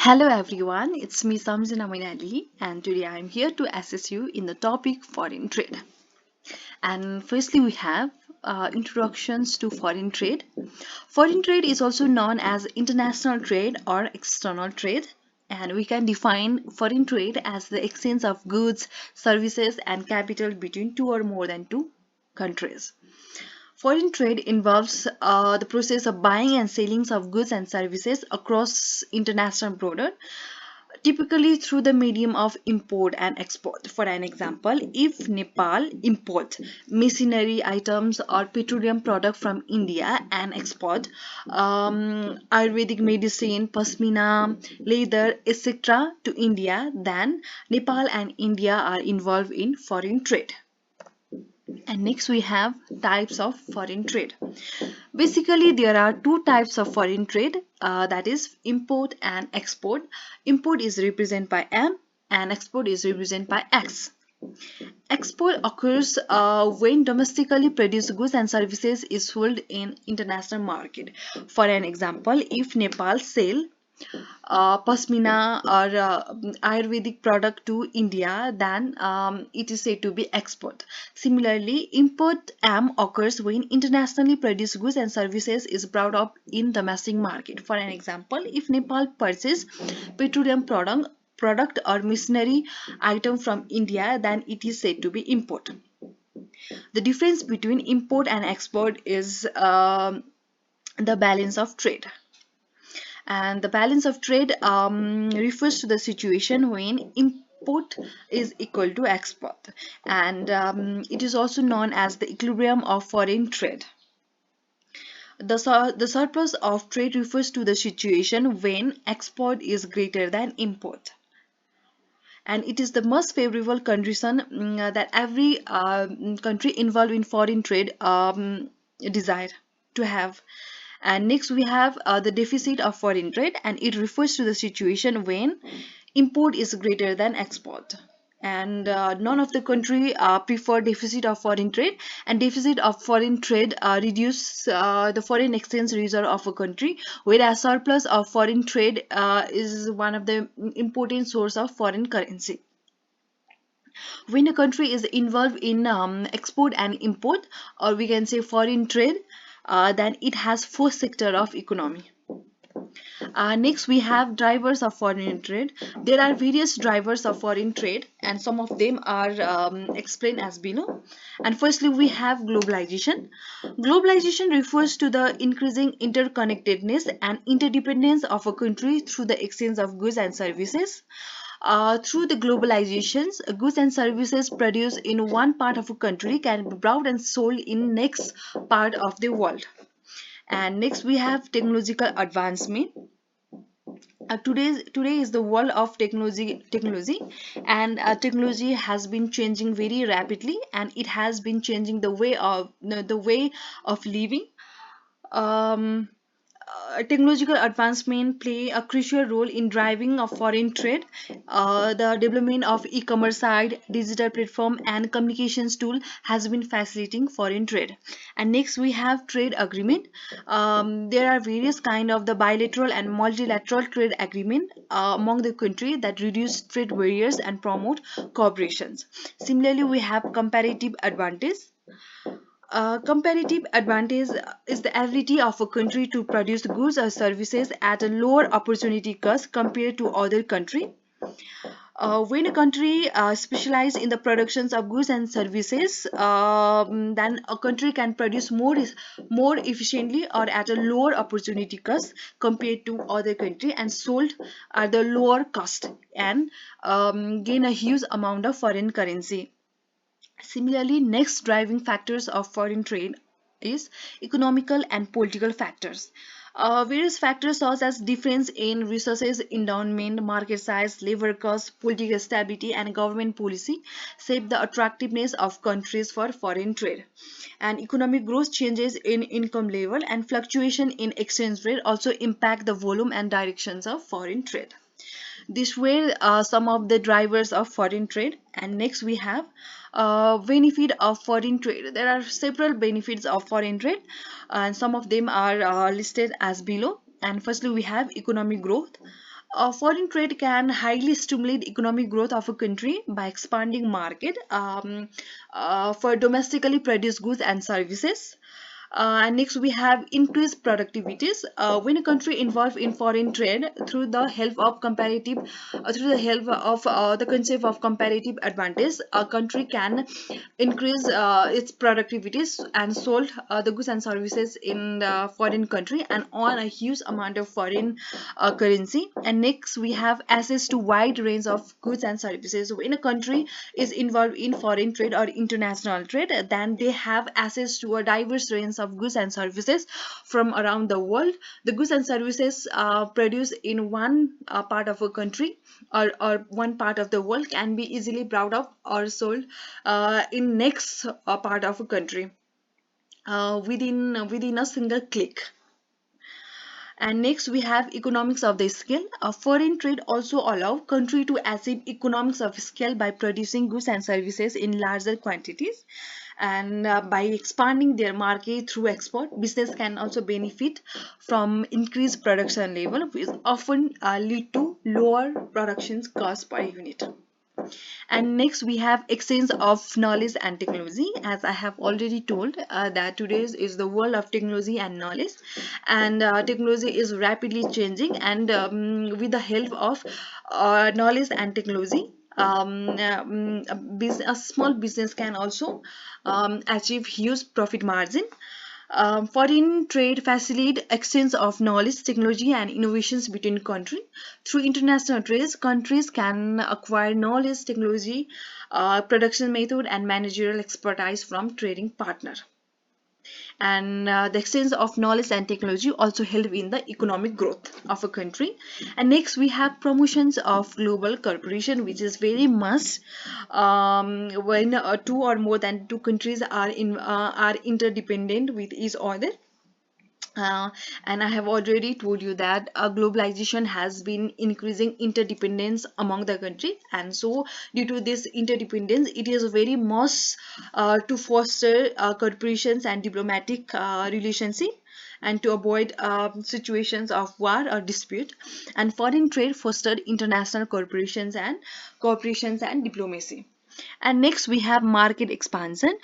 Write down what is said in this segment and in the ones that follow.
Hello everyone, it's me Samjana and today I am here to assist you in the topic foreign trade. And firstly we have introductions to foreign trade. Foreign trade is also known as international trade or external trade, and we can define foreign trade as the exchange of goods, services and capital between two or more than two countries. Foreign trade involves the process of buying and selling of goods and services across international border, typically through the medium of import and export. For an example, if Nepal import machinery items or petroleum product from India and export Ayurvedic medicine, pasmina, leather, etc. to India, then Nepal and India are involved in foreign trade. And next we have types of foreign trade. Basically, there are two types of foreign trade, that is import and export. Import is represented by M and export is represented by X. Export occurs when domestically produced goods and services is sold in international market. For an example, if Nepal sell pasmina or Ayurvedic product to India, then it is said to be export. Similarly, import M occurs when internationally produced goods and services is brought up in domestic market. For an example, if Nepal purchase petroleum product or machinery item from India, then it is said to be import. The difference between import and export is the balance of trade. And the balance of trade refers to the situation when import is equal to export, and it is also known as the equilibrium of foreign trade. The surplus of trade refers to the situation when export is greater than import, and it is the most favorable condition that every country involved in foreign trade desire to have. And next we have the deficit of foreign trade, and it refers to the situation when import is greater than export. And none of the country prefer deficit of foreign trade, and deficit of foreign trade reduce the foreign exchange reserve of a country, whereas surplus of foreign trade is one of the important source of foreign currency. When a country is involved in export and import, or we can say foreign trade, then it has four sector of economy. Next we have drivers of foreign trade. There are various drivers of foreign trade, and some of them are explained as below. And firstly we have globalization. Globalization refers to the increasing interconnectedness and interdependence of a country through the exchange of goods and services. Through the globalizations, goods and services produced in one part of a country can be brought and sold in next part of the world. And next we have technological advancement. Today is the world of technology, and technology has been changing very rapidly, and it has been changing the way of living. um, Technological advancement play a crucial role in driving of foreign trade. The development of e-commerce site, digital platform and communications tool has been facilitating foreign trade. And next we have trade agreement. There are various kind of the bilateral and multilateral trade agreement among the country that reduce trade barriers and promote cooperations. Similarly, we have comparative advantage. Comparative advantage is the ability of a country to produce goods or services at a lower opportunity cost compared to other country. When a country specializes in the productions of goods and services, then a country can produce more efficiently or at a lower opportunity cost compared to other country, and sold at the lower cost, and gain a huge amount of foreign currency. Similarly, next driving factors of foreign trade is economical and political factors. Various factors such as difference in resources, endowment, market size, labor cost, political stability, and government policy shape the attractiveness of countries for foreign trade. And economic growth, changes in income level, and fluctuation in exchange rate also impact the volume and directions of foreign trade. These were some of the drivers of foreign trade. And next we have benefit of foreign trade. There are several benefits of foreign trade, and some of them are listed as below. And firstly we have economic growth. Foreign trade can highly stimulate economic growth of a country by expanding market for domestically produced goods and services. And next we have increased productivities. When a country involved in foreign trade through the help of the concept of comparative advantage, a country can increase its productivities and sold the goods and services in the foreign country and earn a huge amount of foreign currency. And next we have access to wide range of goods and services. When a country is involved in foreign trade or international trade, then they have access to a diverse range of goods and services from around the world. The goods and services produced in one part of a country or one part of the world can be easily brought up or sold in next part of a country within a single click. And next we have economics of the scale. Foreign trade also allow country to achieve economics of scale by producing goods and services in larger quantities, and by expanding their market through export, business can also benefit from increased production level, which often lead to lower production cost per unit. And next we have exchange of knowledge and technology. As I have already told that today's is the world of technology and knowledge, and technology is rapidly changing, and with the help of knowledge and technology, a small business can also achieve huge profit margin. Foreign trade facilitates exchange of knowledge, technology, and innovations between countries. Through international trades, countries can acquire knowledge, technology, production method, and managerial expertise from trading partners. And the exchange of knowledge and technology also help in the economic growth of a country. And next we have promotions of global cooperation, which is very must when two or more than two countries are interdependent with each other. And I have already told you that globalization has been increasing interdependence among the countries, and so due to this interdependence, it is very must to foster corporations and diplomatic relationship, and to avoid situations of war or dispute. And foreign trade fostered international corporations and diplomacy. And next we have market expansion.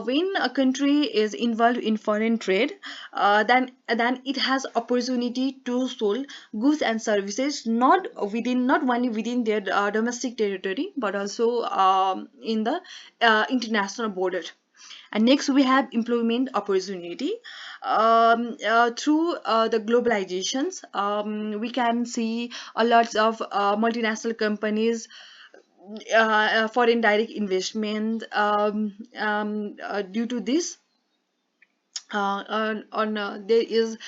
When a country is involved in foreign trade, then it has opportunity to sell goods and services not only within their domestic territory, but also in the international border. And next we have employment opportunity. Through the globalizations, we can see a lot of multinational companies, foreign direct investment. Due to this, there is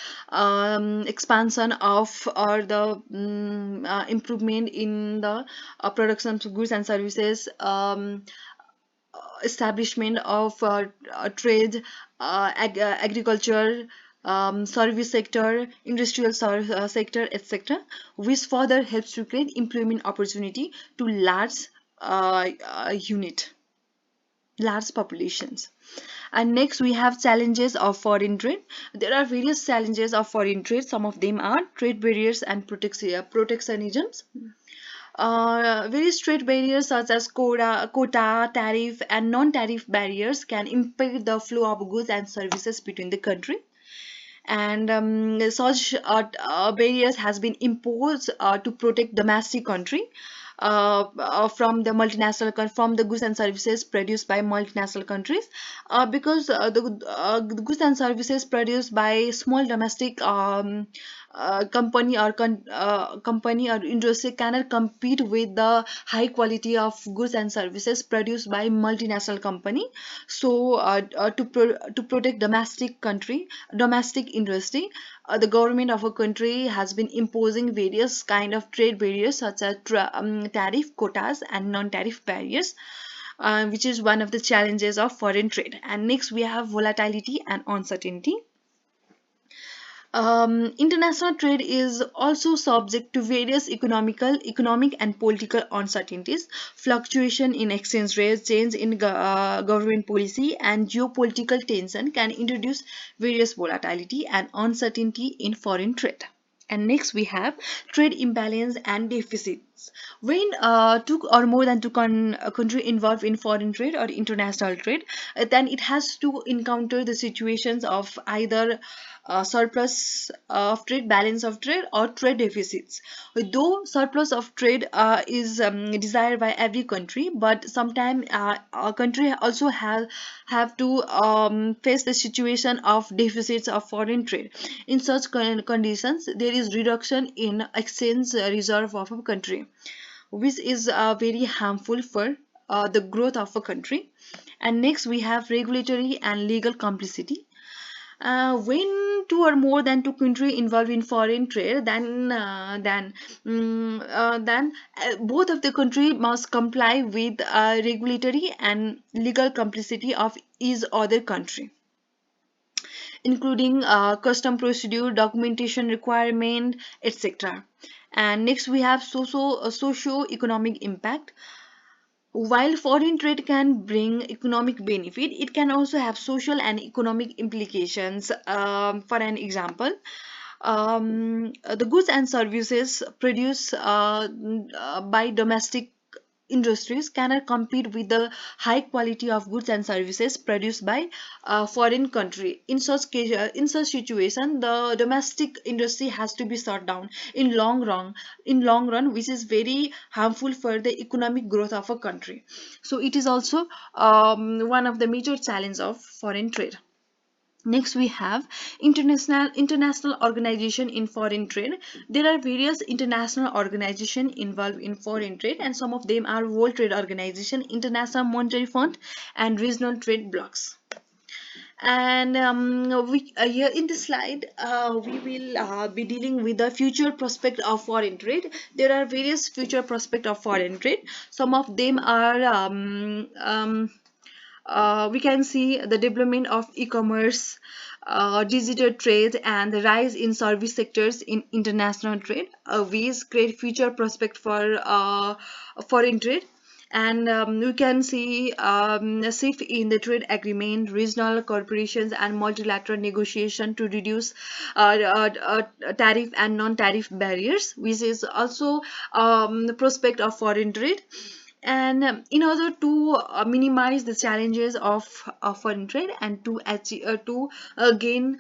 expansion of or the improvement in the production of goods and services, establishment of trade, agriculture, service sector, industrial sector, etc., which further helps to create employment opportunity to large populations. And next we have challenges of foreign trade. There are various challenges of foreign trade. Some of them are trade barriers and protectionisms. Various trade barriers such as quota, tariff, and non-tariff barriers can impede the flow of goods and services between the country. And such barriers has been imposed to protect domestic country from the goods and services produced by multinational countries, because the goods and services produced by small domestic company or industry cannot compete with the high quality of goods and services produced by multinational company. So to protect domestic industry, the government of a country has been imposing various kind of trade barriers such as tariff, quotas, and non-tariff barriers, which is one of the challenges of foreign trade. And next we have volatility and uncertainty. International trade is also subject to various economic and political uncertainties. Fluctuation in exchange rates, change in government policy, and geopolitical tension can introduce various volatility and uncertainty in foreign trade. And next we have trade imbalance and deficits. When two or more than a country involved in foreign trade or international trade, then it has to encounter the situations of either surplus of trade, balance of trade, or trade deficits. Though surplus of trade is desired by every country, but sometimes a country also have to face the situation of deficits of foreign trade. In such conditions, there is reduction in exchange reserve of a country, which is very harmful for the growth of a country. And next we have regulatory and legal complicity. When two or more than two countries involved in foreign trade, then both of the country must comply with regulatory and legal complicity of each other country, including custom procedure, documentation requirement, etc. And next we have socio-economic impact. While foreign trade can bring economic benefit, it can also have social and economic implications. For an example, the goods and services produced by domestic industries cannot compete with the high quality of goods and services produced by foreign country. In such situation, the domestic industry has to be shut down in long run, which is very harmful for the economic growth of a country. So it is also one of the major challenges of foreign trade. Next we have international organization in foreign trade. There are various international organizations involved in foreign trade, and some of them are World Trade Organization, International Monetary Fund, and regional trade blocs. And here in this slide, we will be dealing with the future prospect of foreign trade. There are various future prospect of foreign trade. Some of them are we can see the development of e-commerce, digital trade, and the rise in service sectors in international trade. These create future prospect for foreign trade. And we can see a shift in the trade agreement, regional corporations, and multilateral negotiation to reduce tariff and non-tariff barriers, which is also the prospect of foreign trade. And in order to minimize the challenges of foreign trade and to achieve gain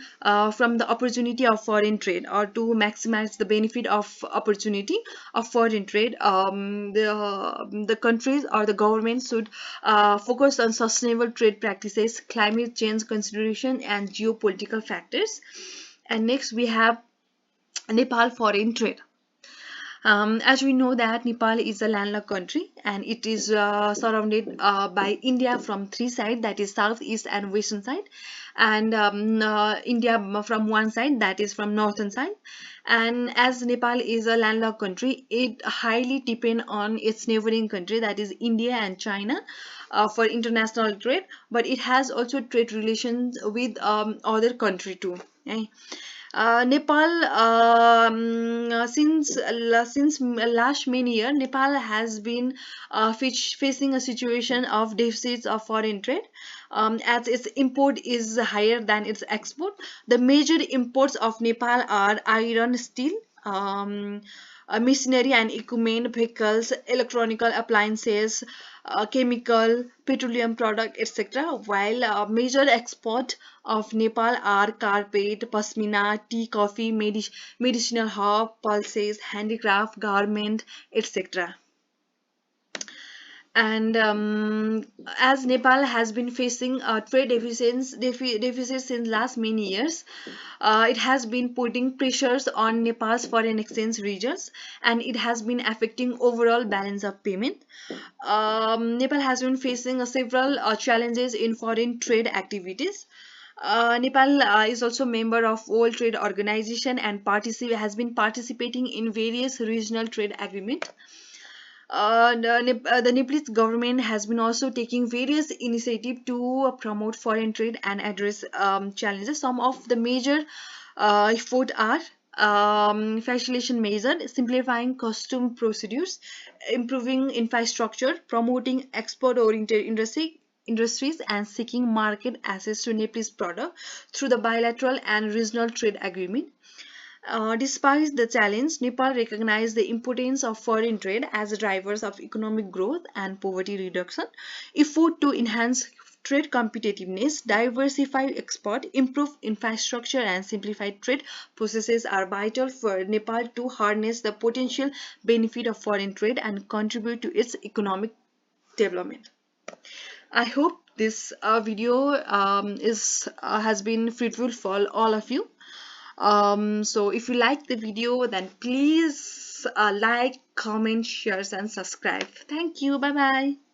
from the opportunity of foreign trade, or to maximize the benefit of opportunity of foreign trade, the countries or the government should focus on sustainable trade practices, climate change consideration, and geopolitical factors. And next we have Nepal foreign trade. As we know that Nepal is a landlocked country, and it is surrounded by India from three sides, that is south, east, and western side, and India from one side, that is from northern side. And as Nepal is a landlocked country, it highly depends on its neighboring country, that is India and China, for international trade, but it has also trade relations with other country too. Okay? Nepal, since last many years, Nepal has been facing a situation of deficits of foreign trade, as its import is higher than its export. The major imports of Nepal are iron, steel, machinery and equipment, vehicles, electronical appliances, chemical, petroleum product, etc. While major export of Nepal are carpet, pasmina, tea, coffee, medicinal herb, pulses, handicraft, garment, etc. And as Nepal has been facing trade deficits since last many years, it has been putting pressures on Nepal's foreign exchange reserves, and it has been affecting overall balance of payment. Nepal has been facing several challenges in foreign trade activities. Nepal is also member of World Trade Organization and has been participating in various regional trade agreements. The Nepalese government has been also taking various initiatives to promote foreign trade and address challenges. Some of the major efforts are facilitation measures, simplifying custom procedures, improving infrastructure, promoting export-oriented industries, and seeking market access to Nepalese product through the bilateral and regional trade agreement. Despite the challenge, Nepal recognized the importance of foreign trade as drivers of economic growth and poverty reduction. Effort to enhance trade competitiveness, diversify export, improve infrastructure, and simplify trade processes are vital for Nepal to harness the potential benefit of foreign trade and contribute to its economic development. I hope this video is has been fruitful for all of you. So if you like the video, then please like, comment, share, and subscribe. Thank you. Bye bye.